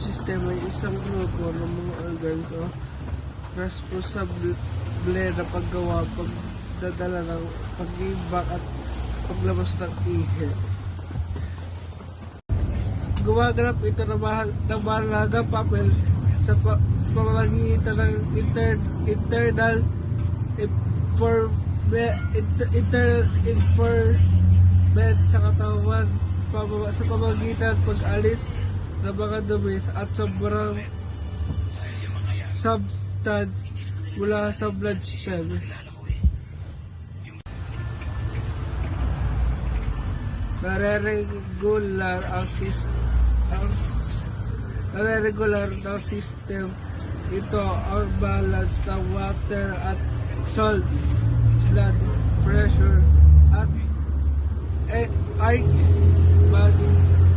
sistema ay isang grupo ng mga organs o responsable na paggawa, pagdadala ng pag-imbak at paglabas ng ihi. Gumaganap ito ng mahalagang papel sa pamamagitan ng internal information sa katawan sa pamamagitan pag-alis ng mga dumi at sobrang substance mula sa bloodstream. Nare-regular ng system ito ang balance ng water at salt, blood pressure at heart mass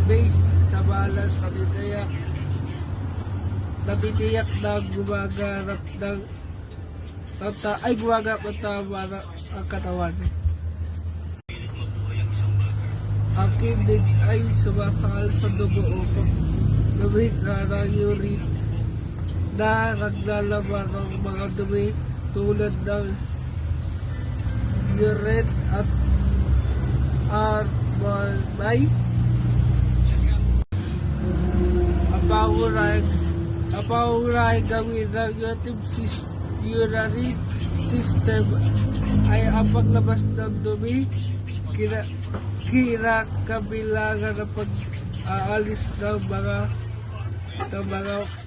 based sa balance natitiyak na gumaganap ng tama ang katawan. Ang kidneys ay sumasakal sa dugo upang lumikha ng urine na naglalaman ng mga dumi tulad ng urine at RBI. Ang pangunahing gawin ng urinary system ay ang paglabas ng dumi, kinakabilangan ng pag-aalis ng mga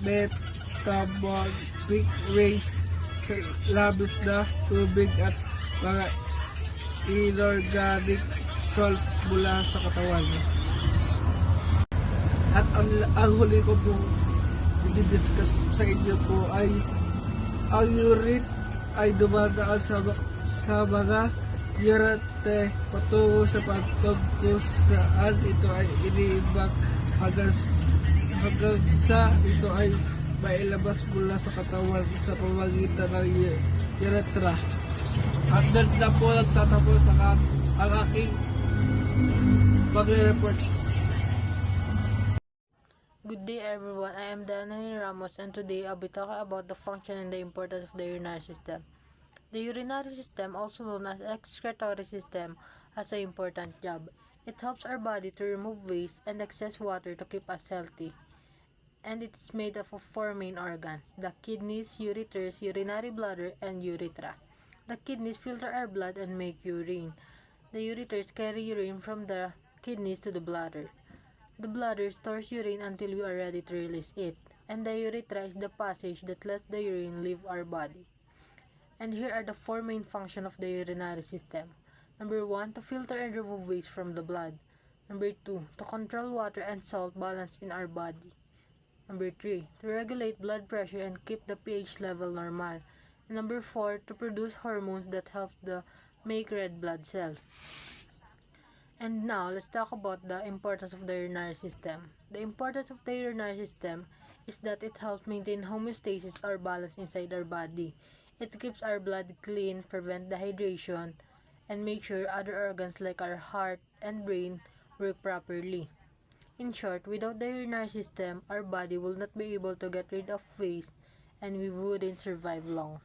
metabolic waste sa labis na tubig at mga inorganic salt mula sa katawan. At ang huli ko pong i-discuss sa inyo po ay ang urine ay dumadaan sa mga urete patungo sa pagtog kung saan ito ay iniimbak hanggang sa ito ay mailabas mula sa katawan sa pamamagitan ng urethra. At doon na po nagtatapos ang aking mag-report. Good day everyone, I am Danny Ramos and today I'll be talking about the function and the importance of the urinary system. The urinary system, also known as excretory system, has an important job. It helps our body to remove waste and excess water to keep us healthy. And it is made up of four main organs: the kidneys, ureters, urinary bladder, and urethra. The kidneys filter our blood and make urine. The ureters carry urine from the kidneys to the bladder. The bladder stores urine until we are ready to release it, and the urethra is the passage that lets the urine leave our body. And here are the four main functions of the urinary system. Number 1, to filter and remove waste from the blood. Number 2, to control water and salt balance in our body. Number 3, to regulate blood pressure and keep the pH level normal. And number 4, to produce hormones that help make red blood cells. And now, let's talk about the importance of the urinary system. The importance of the urinary system is that it helps maintain homeostasis or balance inside our body. It keeps our blood clean, prevent dehydration, and make sure other organs like our heart and brain work properly. In short, without the urinary system, our body will not be able to get rid of waste and we wouldn't survive long.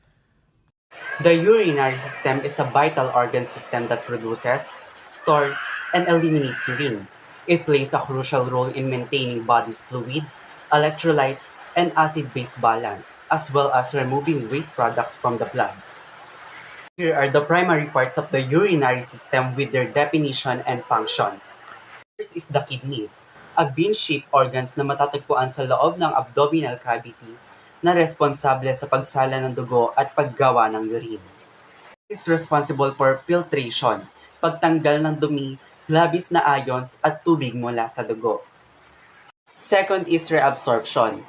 The urinary system is a vital organ system that produces, stores, and eliminates urine. It plays a crucial role in maintaining body's fluid, electrolytes, and acid-base balance, as well as removing waste products from the blood. Here are the primary parts of the urinary system with their definition and functions. First is the kidneys, a bean-shaped organs na matatagpuan sa loob ng abdominal cavity na responsable sa pagsala ng dugo at paggawa ng urine. It is responsible for filtration, pagtanggal ng dumi, labis na ions at tubig mula sa dugo. Second is reabsorption,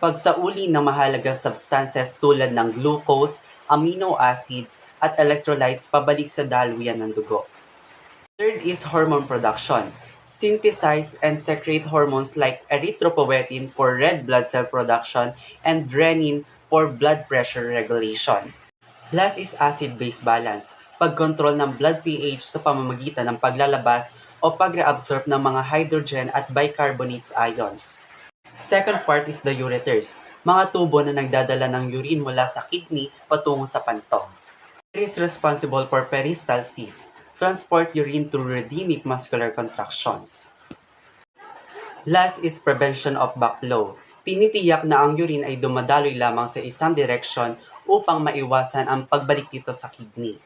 pagsauli ng mahalagang substances tulad ng glucose, amino acids, at electrolytes pabalik sa daluyan ng dugo. Third is hormone production, synthesize and secrete hormones like erythropoietin for red blood cell production and renin for blood pressure regulation. Last is acid-base balance, pagkontrol ng blood pH sa pamamagitan ng paglalabas o pag-reabsorb ng mga hydrogen at bicarbonates ions. Second part is the ureters, mga tubo na nagdadala ng urine mula sa kidney patungo sa pantog. It is responsible for peristalsis, transport urine through rhythmic muscular contractions. Last is prevention of backflow. Tinitiyak na ang urine ay dumadaloy lamang sa isang direksyon upang maiwasan ang pagbalik nito sa kidney.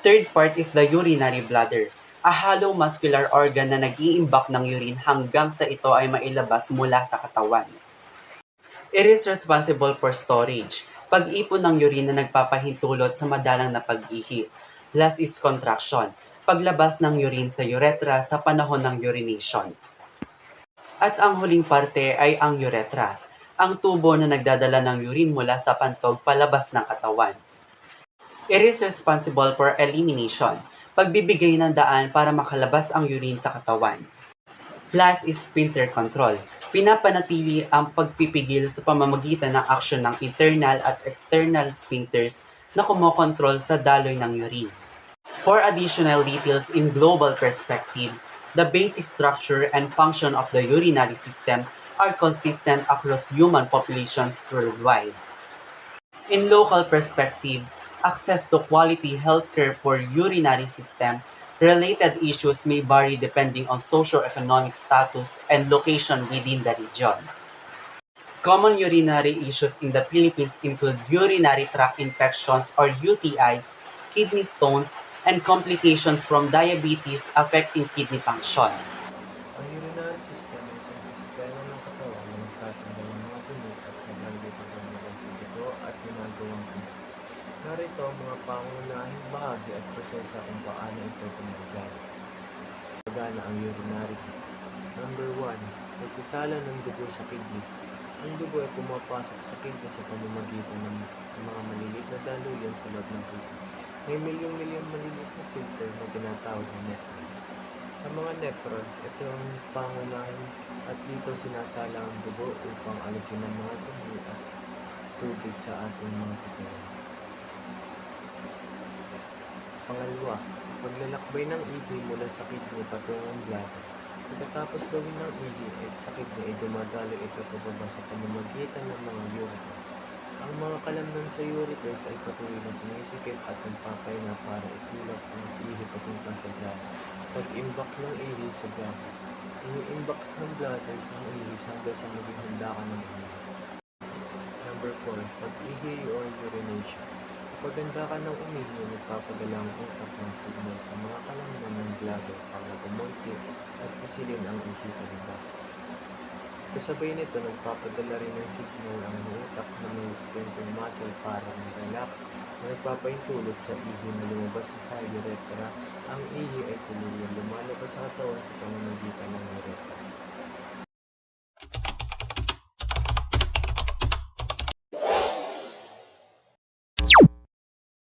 Third part is the urinary bladder, a hollow muscular organ na nag-iimbak ng urine hanggang sa ito ay mailabas mula sa katawan. It is responsible for storage, pag-ipon ng urine na nagpapahintulot sa madalang na pag-ihi. Last is contraction, paglabas ng urine sa urethra sa panahon ng urination. At ang huling parte ay ang urethra, ang tubo na nagdadala ng urine mula sa pantog palabas ng katawan. It is responsible for elimination, pagbibigay ng daan para makalabas ang urine sa katawan. Last is sphincter control, pinapanatili ang pagpipigil sa pamamagitan ng aksyon ng internal at external sphincters na kumokontrol sa daloy ng urine. For additional details in global perspective, the basic structure and function of the urinary system are consistent across human populations worldwide. In local perspective, access to quality healthcare for urinary system related issues may vary depending on socio-economic status and location within the region. Common urinary issues in the Philippines include urinary tract infections or UTIs, kidney stones, and complications from diabetes affecting kidney function. Ang urinary system ay isang sistema ng katawan na nagtatanggal ng mga dumi at sobrang pagmamagal sa dugo at ginagawang dumi. Narito ang mga pangunahing bahagi at proseso kung paano ito gumagana. Gumagana ang urinary system. Number 1. Nagsasala ng dugo sa kidney. Ang dugo ay pumapasok sa kidney sa pamamagitan ng mga maliliit na daluyan sa loob ng kidney. May milyong-milyong maliliit na filter na tinatawag na nephrons. Sa mga nephrons, ito ang pangunahin at dito sinasala ang dugo upang alisin ang mga dumi at tubig sa ating mga katawan. Pangalawa, paglalakbay ng ihi mula sa kidney patungong bladder. Pagkatapos gawin ng ihi sa kidney ay dumadalo ito pababa sa pamamagitan ng mga ureters. Ang mga kalamnan sa ureters ay patuloy na sumisikip at nagpapahinga para itulak ang ihi papunta sa bladder. Pag-imbak ng ihi sa bladders, ini-imbak ng bladders ang ihi hanggang sa maging handa ka ng ihi. Number 4. Pag-ihi or urination. Kapag handa ka ng umihi, nagpapadala ang utak ng signal sa mga kalamnan ng bladder para gumunti at pisilin ang ihi palabas. Kasabay nito, nagpapadala rin ng signal ang utak na may sphincter muscle para mag-relax na nagpapaintulot sa ihi na lumabas sa urethra. Ang ihi ay tuluyang lumalabas sa katawan sa pamamagitan ng